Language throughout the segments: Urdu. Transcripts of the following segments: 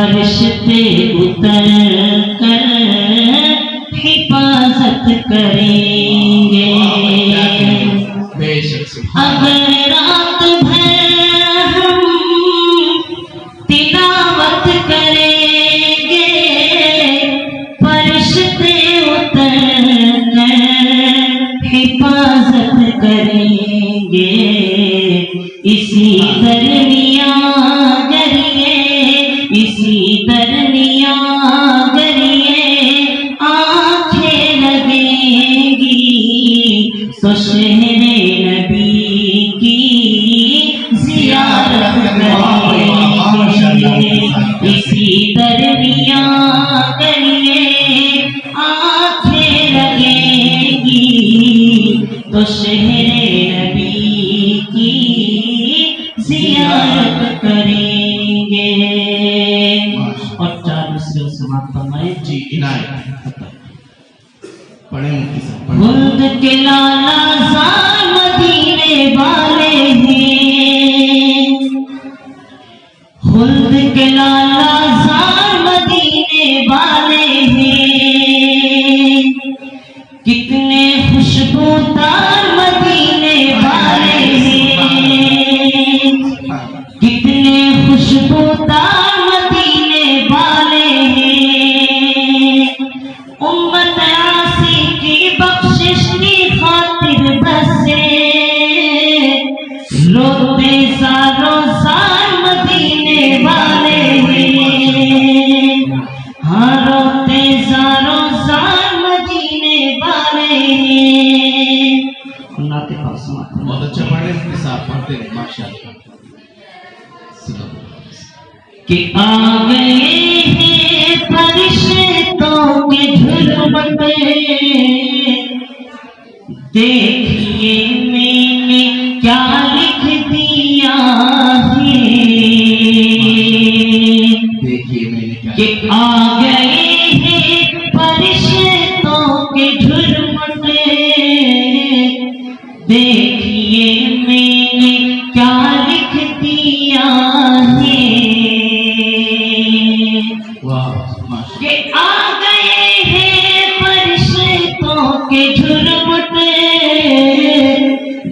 فرشتے اتر کر حفاظت کریں گے. اگر رات بھر ہم تلاوت کریں گے فرشتے اتر کر حفاظت کریں گے. اسی درمیان گریے آنکھیں لگیں گی تو شہر نبی کی زیارت کریں گے. اسی درمیان گریے آنکھیں لگیں گی تو شہر نبی کی زیارت کریں گے. اور چار دوسرے سماعت فرمائے. جی عنایت پڑھیں مفتی صاحب. خلد کے لالا زار مدینے والے ہیں. خلد کے لالا زار مدینے والے ہیں. کتنے خوشبودار مدینے والے ہیں. کتنے خوشبودار مدینے والے ہیں. امت عاصی کی بخشش کی خاطر بسے روتے ساروں سال مدینے والے ہیں. ہاں روتے ساروں سال مدینے والے ہیں. نعت پاک سماعت. بہت اچھا پڑھیں مفتی صاحب, پڑھتے ہیں ماشاءاللہ. کہ آ گئے ہیں فرشتوں کے جھرمٹ. دیکھیے میں نے کیا لکھ دیا ہے. دیکھیے میں نے کیا کہ آ گئے ہیں فرشتوں کے جھرمٹ. دیکھیے میں نے کیا لکھ دیا ہے. کہ آ گئے ہیں فرشتوں کے جھرمٹ.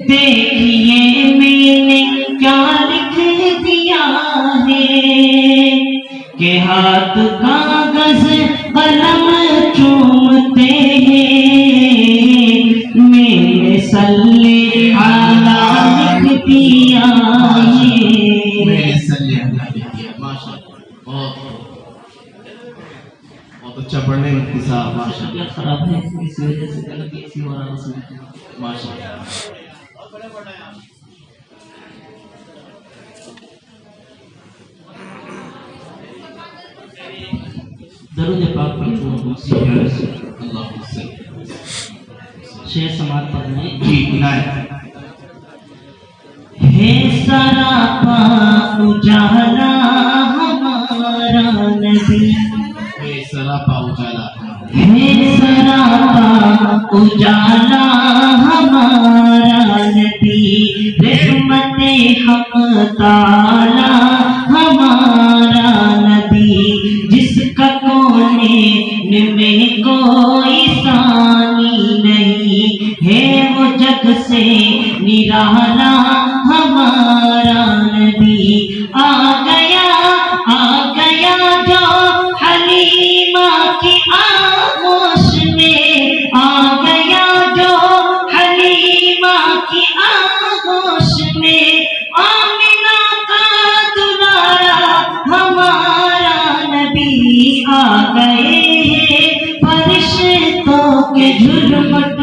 دیکھیے میں نے کیا لکھ دیا ہے. کہ ہاتھ کاغذ قلم چومتے ہیں میرے صلی علی لکھ دیا ہے. میں صلی اللہ لکھ دیا. ماشاءاللہ بہت اچھا پڑھنے مفتی صاحب. ماشاءاللہ خراب ہے اس وجہ سے غلطی ایسی ہو رہا ہے. ماشاءاللہ. درود پاک پڑھو. اللہ شعر سماعت پڑھنے. جی عنایت. ہے سراپا اجالا ہمارا نبی. ہے سراپا اجالا. ہے سراپا اجالا ہمارا نبی. رحمت حق تعالی ہمارا نبی. جس کا کونے میں کوئی ثانی نہیں ہے وہ جگ سے نرالا ہمارا نبی. آ گیا جو حلیمہ کی آغوش میں. آ گیا جو حلیمہ کی آغوش میں. آمنہ کا دلارا ہمارا نبی. آ گئے ہیں فرشتوں کے جھرمٹ.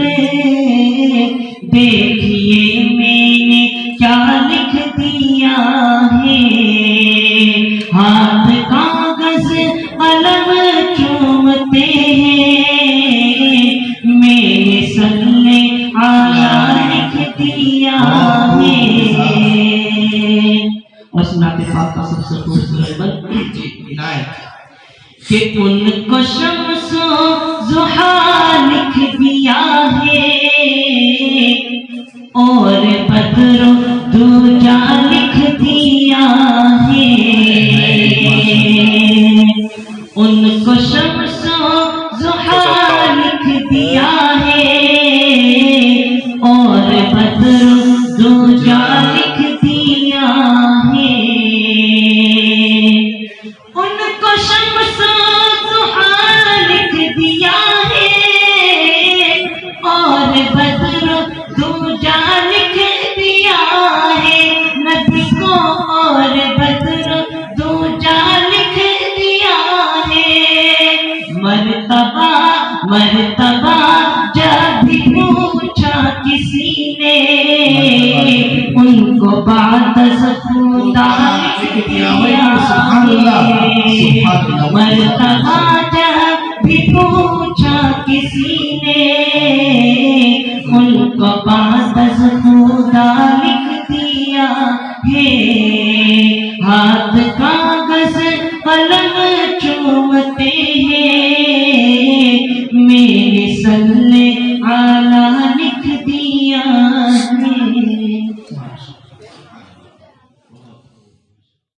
دیکھیے میں نے کیا لکھ دیا ہے. ہاتھ کاغذ قلم چومتے ہیں میرے صلی علی لکھ دیا ہے. اور سناتے پاک کا سب سے خوبصورت عنایت. کہ ان کو شمس و ضحیٰ لکھ دیا ہے اور بدر و دوجا لکھ دیا ہے. کو شمس ضحیٰ لکھ دیا ہے اور بدر دوجا لکھ دیا ہے نبی کو اور بدر دوجا لکھ دیا ہے مرتبہ مرتبہ جب بھی پوچھا کسی نے ان کو بات خدا لکھ دیا ہے مرتبہ جب بھی پوچھا کسی نے ان کو بات خدا لکھ دیا ہے ہاتھ کاغذ قلم چومتے